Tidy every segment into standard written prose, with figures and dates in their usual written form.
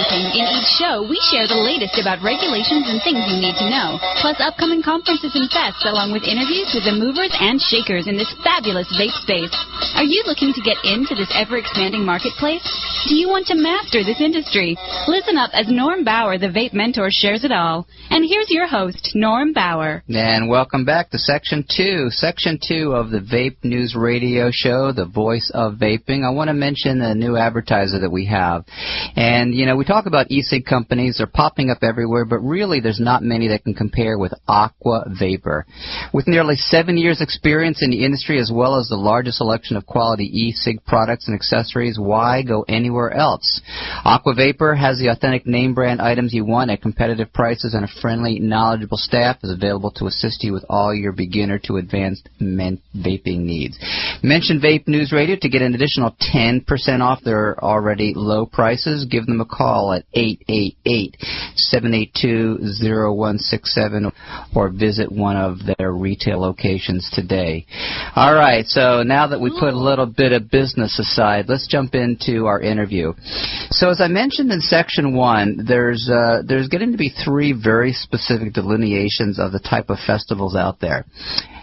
vaping. In each show, we share the latest about regulations and things you need to know, plus upcoming conferences and fests, along with interviews with the movers and shakers in this fabulous vape space. Are you looking to get into this ever-expanding marketplace? Do you want to master this industry? Listen up as Norm Bauer, the Vape Mentor, shares it all. And here's your host, Norm Bauer. And welcome back to Section 2. Section 2 of the Vape News Radio Show, the voice of vaping. I want to mention a new advertiser that we have. And, you know, we talk about e-cig companies. They're popping up everywhere, but really there's not many that can compare with Aqua Vapor. With nearly 7 years' experience in the industry, as well as the largest selection of quality e-cig products and accessories, why go anywhere else? Aqua Vapor has the authentic name brand items you want at competitive prices, and a friendly, knowledgeable staff is available to assist you with all your beginner to advanced vaping needs. Mention Vape News Radio to get an additional 10% off their already low prices. Give them a call at 888-782-0167 or visit one of their retail locations today. All right, so now that we put a little bit of business aside, let's jump into our interview. So as I mentioned in Section 1, there's getting to be 3 very specific delineations of the type of festivals out there.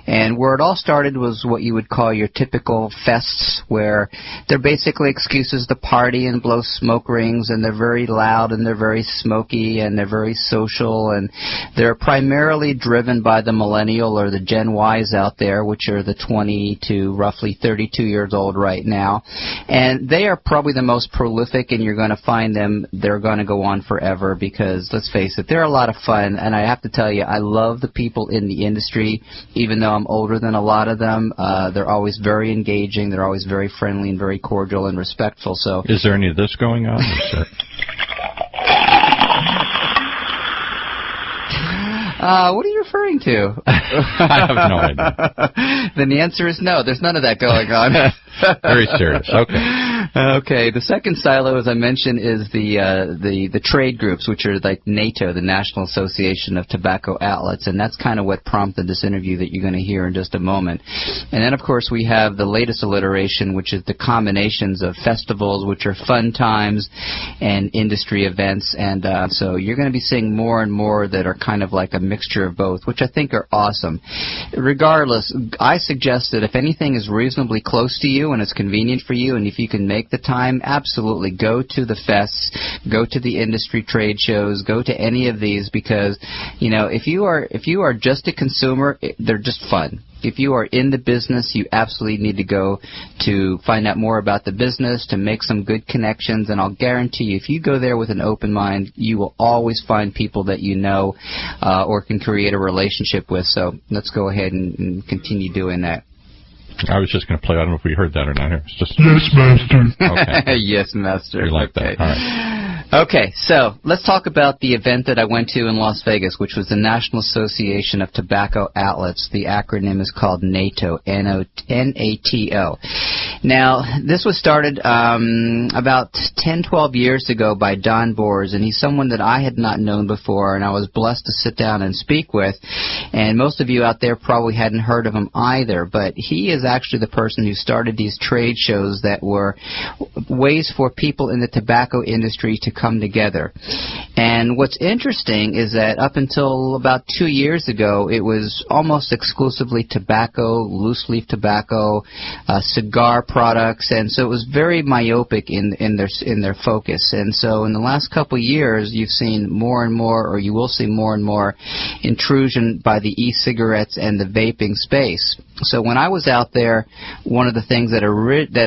And where it all started was what you would call your typical fests, where they're basically excuses to party and blow smoke rings, and they're very loud and they're very smoky and they're very social, and they're primarily driven by the millennial or the Gen Ys out there, which are the 20 to roughly 32 years old right now. And they are probably the most prolific, and you're going to find them, they're going to go on forever because, let's face it, they're a lot of fun. And I have to tell you, I love the people in the industry, even though I'm older than a lot of them. They're always very engaging. They're always very friendly and very cordial and respectful. So, is there any of this going on? What are you referring to? I have no idea. Then the answer is no. There's none of that going on. Very serious. Okay. Okay. The second silo, as I mentioned, is the trade groups, which are like NATO, the National Association of Tobacco Outlets, and that's kind of what prompted this interview that you're going to hear in just a moment. And then, of course, we have the latest alliteration, which is the combinations of festivals, which are fun times, and industry events. And so you're going to be seeing more and more that are kind of like a mixture of both, which I think are awesome. Regardless, I suggest that if anything is reasonably close to you and it's convenient for you, and if you can make the time, absolutely go to the fests, go to the industry trade shows, go to any of these, because, you know, if you are just a consumer, they're just fun. If you are in the business, you absolutely need to go to find out more about the business, to make some good connections, and I'll guarantee you, if you go there with an open mind, you will always find people that you know or can create a relationship with. So let's go ahead and continue doing that. I was just going to play. I don't know if we heard that or not. It's just yes, master. Okay. Yes, master. You like okay. that? All right. Okay, so let's talk about the event that I went to in Las Vegas, which was the National Association of Tobacco Outlets. The acronym is called NATO, N-A-T-O. Now, this was started about 10, 12 years ago by Don Bors, and he's someone that I had not known before, and I was blessed to sit down and speak with. And most of you out there probably hadn't heard of him either, but he is actually the person who started these trade shows that were ways for people in the tobacco industry to come together. And what's interesting is that up until about 2 years ago, it was almost exclusively tobacco, loose leaf tobacco, cigar products, and so it was very myopic in their focus. And so in the last couple of years, you've seen more and more, or you will see more and more, intrusion by the e-cigarettes and the vaping space. So when I was out there, one of the things that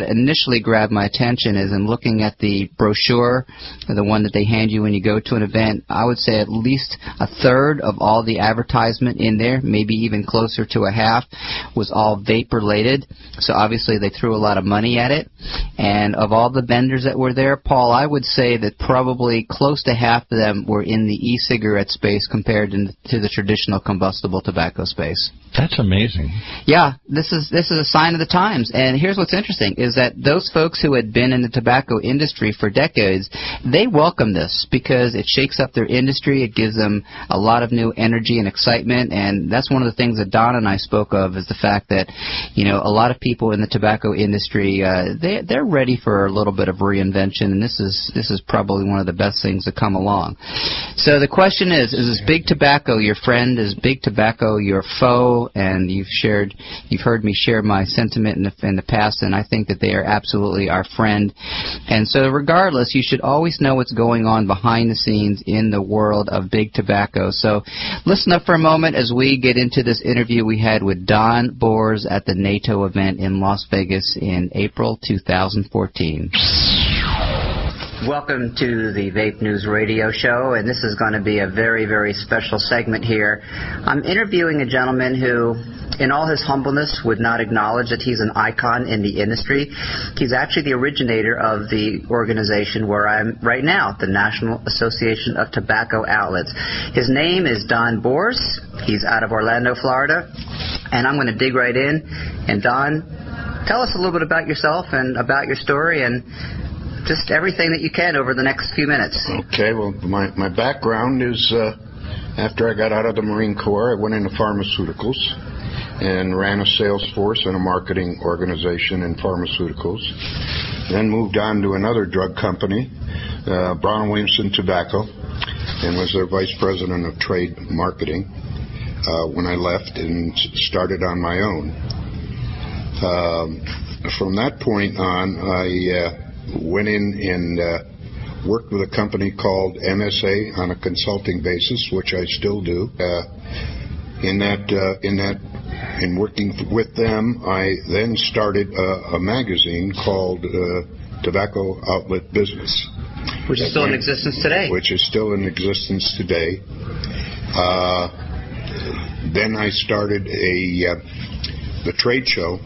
initially grabbed my attention is in looking at the brochure, the one that they hand you when you go to an event. I would say at least a third of all the advertisement in there, maybe even closer to a half, was all vape related. So obviously they threw a lot of money at it. And of all the vendors that were there, Paul, I would say that probably close to half of them were in the e-cigarette space compared to the traditional combustible tobacco space. That's amazing. Yeah, this is a sign of the times. And here's what's interesting, is that those folks who had been in the tobacco industry for decades, they welcome this because it shakes up their industry. It gives them a lot of new energy and excitement. And that's one of the things that Don and I spoke of, is the fact that, you know, a lot of people in the tobacco industry industry, they're ready for a little bit of reinvention, and this is probably one of the best things to come along. So the question is Big Tobacco your friend? Is Big Tobacco your foe? And you've heard me share my sentiment in the past, and I think that they are absolutely our friend. And so regardless, you should always know what's going on behind the scenes in the world of Big Tobacco. So listen up for a moment as we get into this interview we had with Don Boers at the NATO event in Las Vegas in April 2014. Welcome to the Vape News Radio Show, and this is going to be a very, very special segment here. I'm interviewing a gentleman who, in all his humbleness, would not acknowledge that he's an icon in the industry. He's actually the originator of the organization where I'm right now, the National Association of Tobacco Outlets. His name is Don Boers. He's out of Orlando, Florida, and I'm going to dig right in. And Don, tell us a little bit about yourself and about your story and just everything that you can over the next few minutes. Okay, well, my background is after I got out of the Marine Corps, I went into pharmaceuticals and ran a sales force and a marketing organization in pharmaceuticals. Then moved on to another drug company, Brown & Williamson Tobacco, and was their vice president of trade marketing when I left and started on my own. From that point on, I went in and worked with a company called MSA on a consulting basis, which I still do. In working with them, I then started a magazine called Tobacco Outlet Business, which is still in existence today. Which is still in existence today. Then I started the trade show,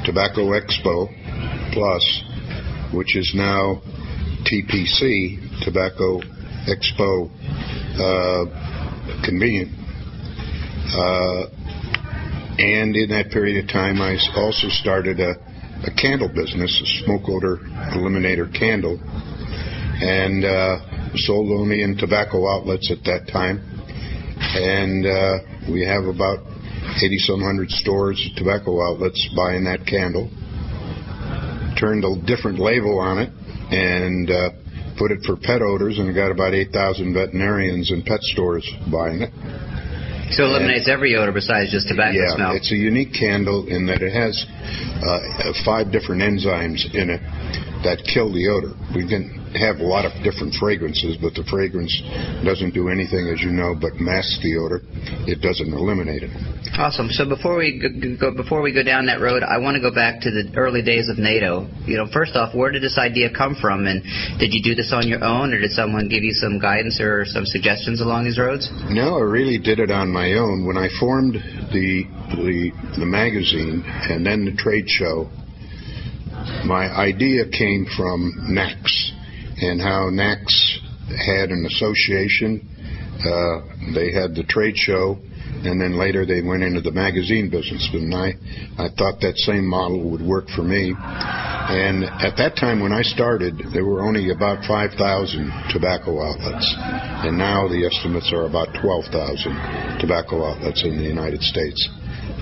Tobacco Expo Plus, which is now TPC, Tobacco Expo Convenient. And in that period of time, I also started a candle business, a smoke odor eliminator candle, and sold only in tobacco outlets at that time. And we have about 80-some hundred stores, tobacco outlets, buying that candle. Turned a different label on it and put it for pet odors, and got about 8,000 veterinarians and pet stores buying it. So it eliminates every odor besides just tobacco smell. Yeah, it's a unique candle in that it has 5 different enzymes in it that kill the odor. We can have a lot of different fragrances, but the fragrance doesn't do anything, as you know, but mask the odor. It doesn't eliminate it. Awesome. So before we go down that road, I want to go back to the early days of NATO. First off, where did this idea come from, and did you do this on your own, or did someone give you some guidance or some suggestions along these roads? No, I really did it on my own. When I formed the magazine and then the trade show, my idea came from NACS, and how NACS had an association. They had the trade show, and then later they went into the magazine business. And I thought that same model would work for me. And at that time when I started, there were only about 5,000 tobacco outlets. And now the estimates are about 12,000 tobacco outlets in the United States,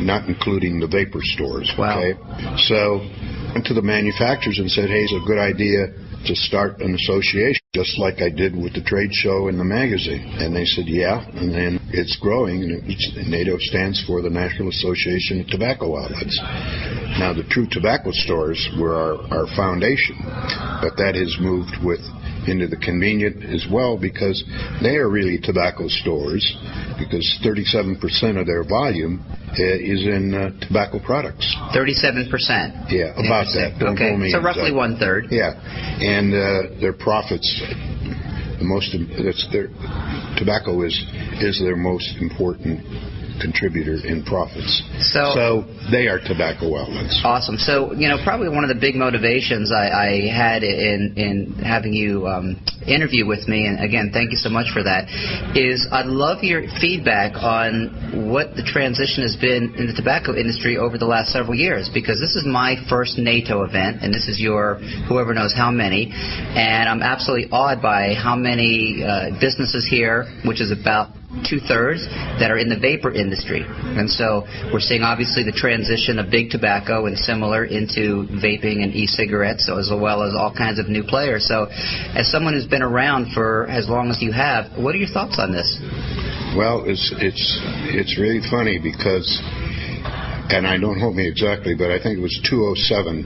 not including the vapor stores. Wow. Okay? So I went to the manufacturers and said, hey, it's a good idea to start an association, just like I did with the trade show and the magazine. And they said, yeah, and then it's growing, and NATO stands for the National Association of Tobacco Outlets. Now, the True Tobacco stores were our foundation, but that has moved into the convenient as well, because they are really tobacco stores, because 37% of their volume is in tobacco products. 37%? Yeah, about that. Okay, so roughly one-third. Yeah, and their profits, tobacco is their most important contributor in profits. So they are tobacco outlets. Awesome. So, probably one of the big motivations I had in having you interview with me, and again, thank you so much for that, is I'd love your feedback on what the transition has been in the tobacco industry over the last several years, because this is my first NATO event, and this is your whoever knows how many, and I'm absolutely awed by how many businesses here, which is about 2/3 that are in the vapor industry. And so we're seeing obviously the transition of big tobacco and similar into vaping and e-cigarettes, as well as all kinds of new players. So as someone who's been around for as long as you have, what are your thoughts on this? Well, it's really funny because, and I don't hold me exactly, but I think it was 2007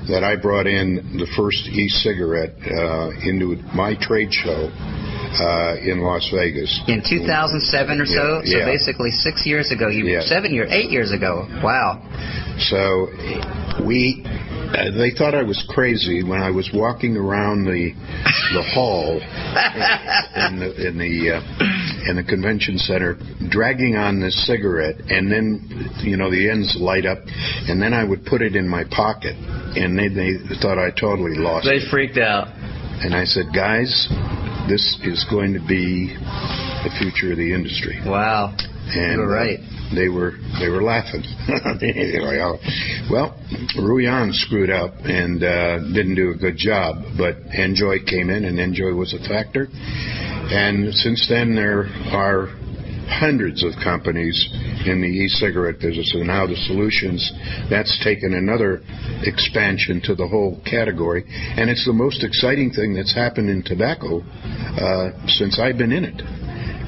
that I brought in the first e-cigarette into my trade show in Las Vegas. In 2007 or so? Yeah. So basically 6 years ago. 8 years ago. Wow. So they thought I was crazy when I was walking around the hall in the convention center, dragging on this cigarette, and then the ends light up, and then I would put it in my pocket, and they thought I totally lost it. They freaked out. And I said, guys, this is going to be the future of the industry. Wow. And you were right. They were laughing. Well, Ruyan screwed up and didn't do a good job, but Enjoy came in, and Enjoy was a factor. And since then, there are hundreds of companies in the e-cigarette business, and now the solutions, that's taken another expansion to the whole category. And it's the most exciting thing that's happened in tobacco since I've been in it.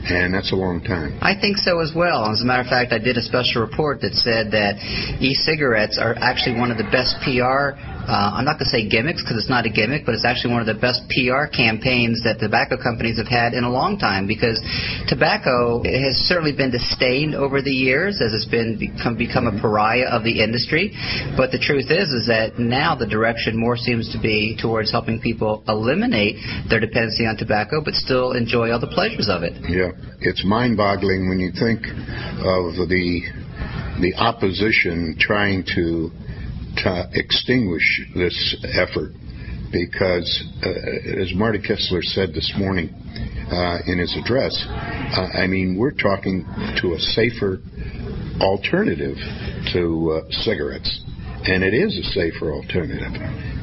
And that's a long time. I think so as well. As a matter of fact, I did a special report that said that e-cigarettes are actually one of the best PR, I'm not going to say gimmicks because it's not a gimmick, but it's actually one of the best PR campaigns that tobacco companies have had in a long time, because tobacco has certainly been disdained over the years as it's become a pariah of the industry. But the truth is that now the direction more seems to be towards helping people eliminate their dependency on tobacco but still enjoy all the pleasures of it. Yeah. It's mind-boggling when you think of the opposition trying to extinguish this effort, because as Marty Kessler said this morning in his address, we're talking to a safer alternative to cigarettes, and it is a safer alternative.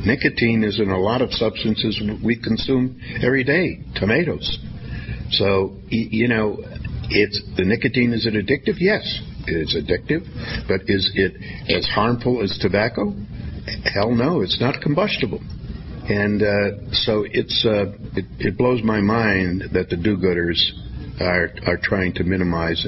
Nicotine is in a lot of substances we consume every day, tomatoes. So, the nicotine, is it addictive? Yes, it's addictive. But is it as harmful as tobacco? Hell no, it's not combustible. And so it blows my mind that the do-gooders are trying to minimize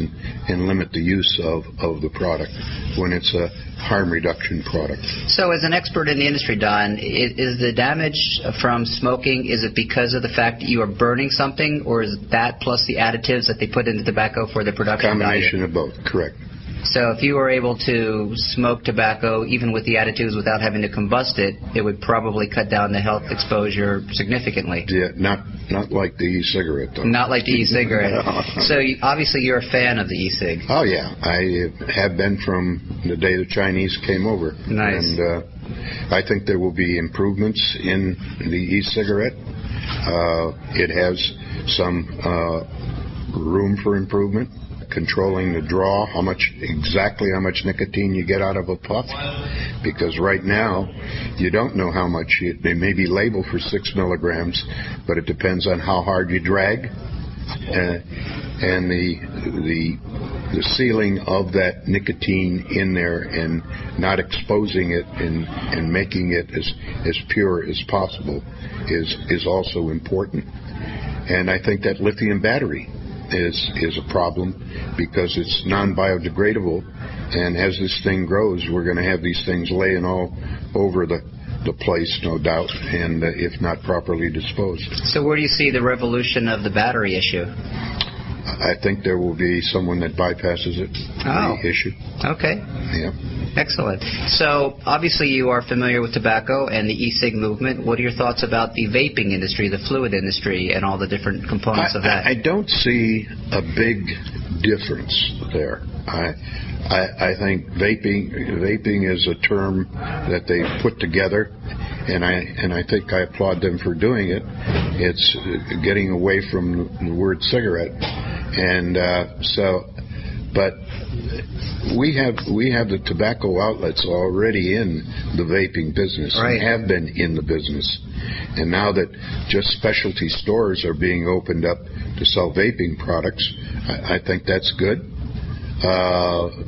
and limit the use of the product when it's a harm reduction product. So as an expert in the industry, Don, is the damage from smoking, is it because of the fact that you are burning something, or is that plus the additives that they put into tobacco for the production Combination value? of both, correct. So if you were able to smoke tobacco, even with the additives, without having to combust it, it would probably cut down the health exposure significantly. Yeah, not like the e-cigarette, though. Not like the e-cigarette. So obviously you're a fan of the e-cig. Oh, yeah. I have been from the day the Chinese came over. Nice. And I think there will be improvements in the e-cigarette. It has some room for improvement. Controlling the draw, exactly how much nicotine you get out of a puff, because right now you don't know how much. They may be labeled for 6 milligrams, but it depends on how hard you drag, and the ceiling of that nicotine in there, and not exposing it and making it as pure as possible is also important. And I think that lithium battery is a problem, because it's non-biodegradable, and as this thing grows, we're going to have these things laying all over the place, no doubt, and if not properly disposed. So where do you see the revolution of the battery issue? I think there will be someone that bypasses it. Oh. The issue. Okay. Yeah. Excellent. So obviously you are familiar with tobacco and the e-cig movement. What are your thoughts about the vaping industry, the fluid industry, and all the different components of that? I don't see a big difference there. I think vaping is a term that they put together, and I think I applaud them for doing it. It's getting away from the word cigarette, and so But we have the tobacco outlets already in the vaping business, right, and have been in the business. And now that just specialty stores are being opened up to sell vaping products, I think that's good.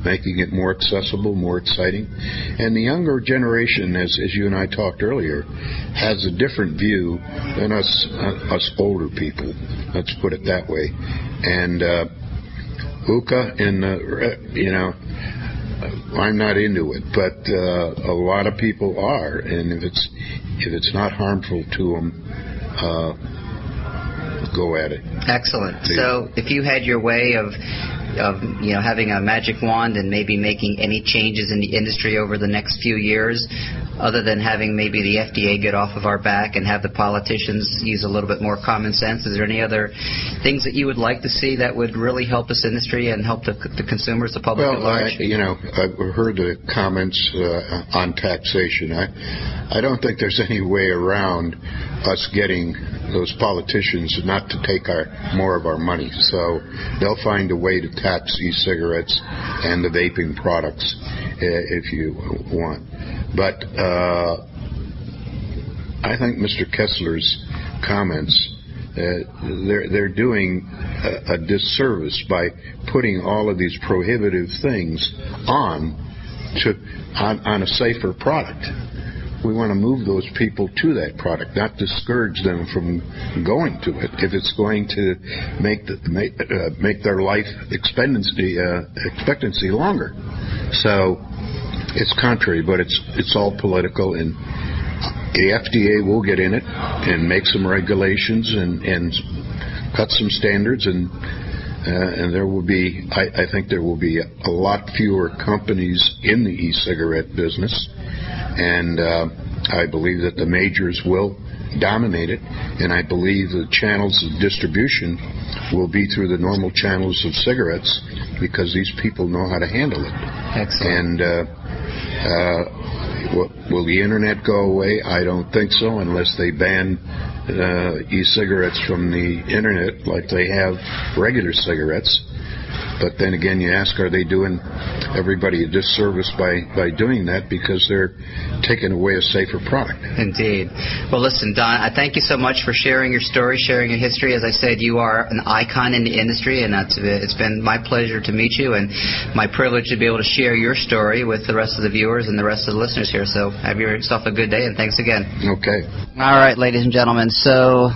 Making it more accessible, more exciting. And the younger generation, as you and I talked earlier, has a different view than us older people. Let's put it that way. And hookah, I'm not into it, but a lot of people are. And if it's not harmful to them, go at it. Excellent. So if you had your way of having a magic wand and maybe making any changes in the industry over the next few years, other than having maybe the FDA get off of our back and have the politicians use a little bit more common sense, is there any other things that you would like to see that would really help this industry and help the consumers, the public at large? I've heard the comments on taxation. I don't think there's any way around us getting those politicians not to take more of our money. So they'll find a way to tax e-cigarettes and the vaping products if you want. But I think Mr. Kessler's comments, they're doing a disservice by putting all of these prohibitive things on a safer product. We want to move those people to that product, not discourage them from going to it if it's going to make their life expectancy longer. So it's contrary, but it's all political, and the FDA will get in it and make some regulations and cut some standards, and there will be, I think there will be a lot fewer companies in the e-cigarette business. And I believe that the majors will dominate it, and I believe the channels of distribution will be through the normal channels of cigarettes because these people know how to handle it. Excellent. And will the Internet go away? I don't think so, unless they ban e-cigarettes from the Internet like they have regular cigarettes. But then again, you ask, are they doing everybody a disservice by doing that, because they're taking away a safer product? Indeed. Well, listen, Don, I thank you so much for sharing your story, sharing your history. As I said, you are an icon in the industry, and it's been my pleasure to meet you and my privilege to be able to share your story with the rest of the viewers and the rest of the listeners here. So have yourself a good day, and thanks again. Okay. All right, ladies and gentlemen, so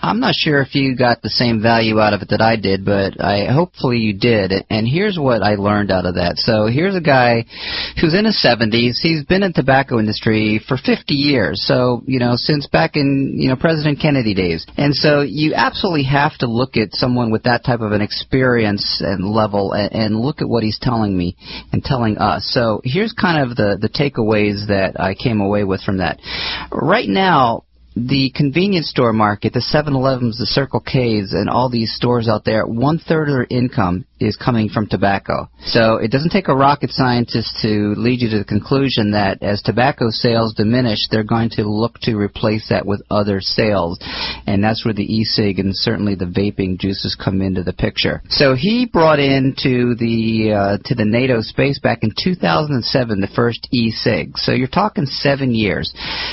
I'm not sure if you got the same value out of it that I did, but hopefully you did. And here's what I learned out of that. So here's a guy who's in his 70s. He's been in the tobacco industry for 50 years. So, since back in, President Kennedy days. And so you absolutely have to look at someone with that type of an experience and level and look at what he's telling me and telling us. So here's kind of the takeaways that I came away with from that. Right now, the convenience store market, the 7-Elevens, the Circle Ks, and all these stores out there, 1/3 of their income is coming from tobacco. So it doesn't take a rocket scientist to lead you to the conclusion that as tobacco sales diminish, they're going to look to replace that with other sales. And that's where the e-cig and certainly the vaping juices come into the picture. So he brought into the NATO space back in 2007 the first e-cig. So you're talking 7 years.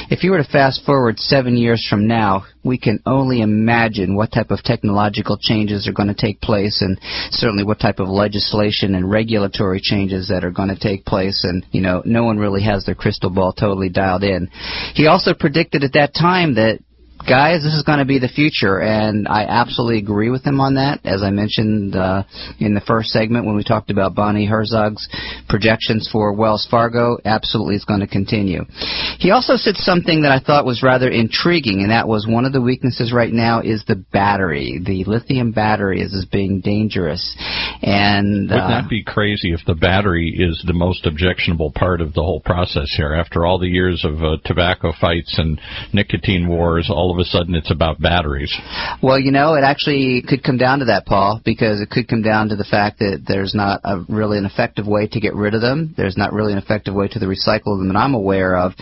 If you were to fast forward 7 years from now, we can only imagine what type of technological changes are going to take place, and certainly what type of legislation and regulatory changes that are going to take place. And, no one really has their crystal ball totally dialed in. He also predicted at that time that, guys, this is going to be the future, and I absolutely agree with him on that. As I mentioned in the first segment when we talked about Bonnie Herzog's projections for Wells Fargo, absolutely it's going to continue. He also said something that I thought was rather intriguing, and that was one of the weaknesses right now is the battery. The lithium battery is being dangerous. And wouldn't that be crazy if the battery is the most objectionable part of the whole process here? After all the years of tobacco fights and nicotine wars, all of of a sudden it's about batteries. Well, it actually could come down to that, Paul, because it could come down to the fact that there's not really an effective way to get rid of them. There's not really an effective way to recycle them that I'm aware of.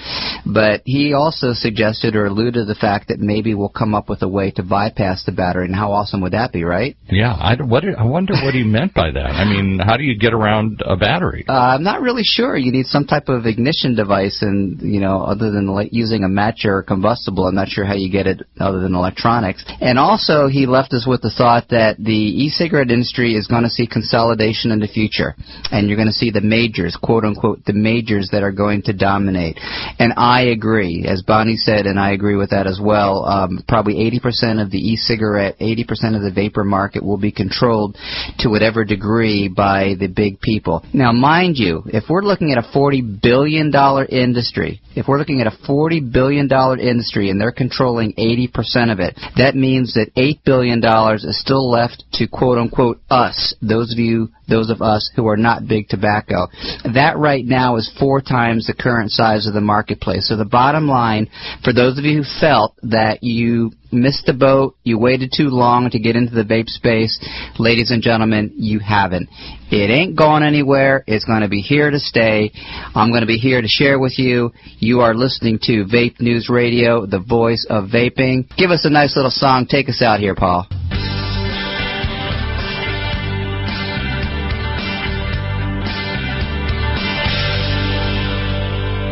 But he also suggested or alluded to the fact that maybe we'll come up with a way to bypass the battery, and how awesome would that be, right? Yeah, I wonder what he meant by that. I mean, how do you get around a battery? I'm not really sure. You need some type of ignition device, and, other than using a match or a combustible, I'm not sure how you get it other than electronics. And also, he left us with the thought that the e-cigarette industry is going to see consolidation in the future, and you're going to see the majors, quote-unquote, the majors that are going to dominate. And I agree, as Bonnie said, and I agree with that as well. Probably 80% of the e-cigarette, 80% of the vapor market will be controlled to whatever degree by the big people. Now, mind you, if we're looking at a $40 billion industry, and they're controlling 80% of it, that means that $8 billion is still left to, quote-unquote, us, those of us who are not big tobacco. That right now is 4 times the current size of the marketplace. So the bottom line, for those of you who felt that you missed the boat, you waited too long to get into the vape space, ladies and gentlemen, you haven't. It ain't going anywhere. It's going to be here to stay. I'm going to be here to share with you. You are listening to Vape News Radio, the voice of vaping. Give us a nice little song. Take us out here, Paul.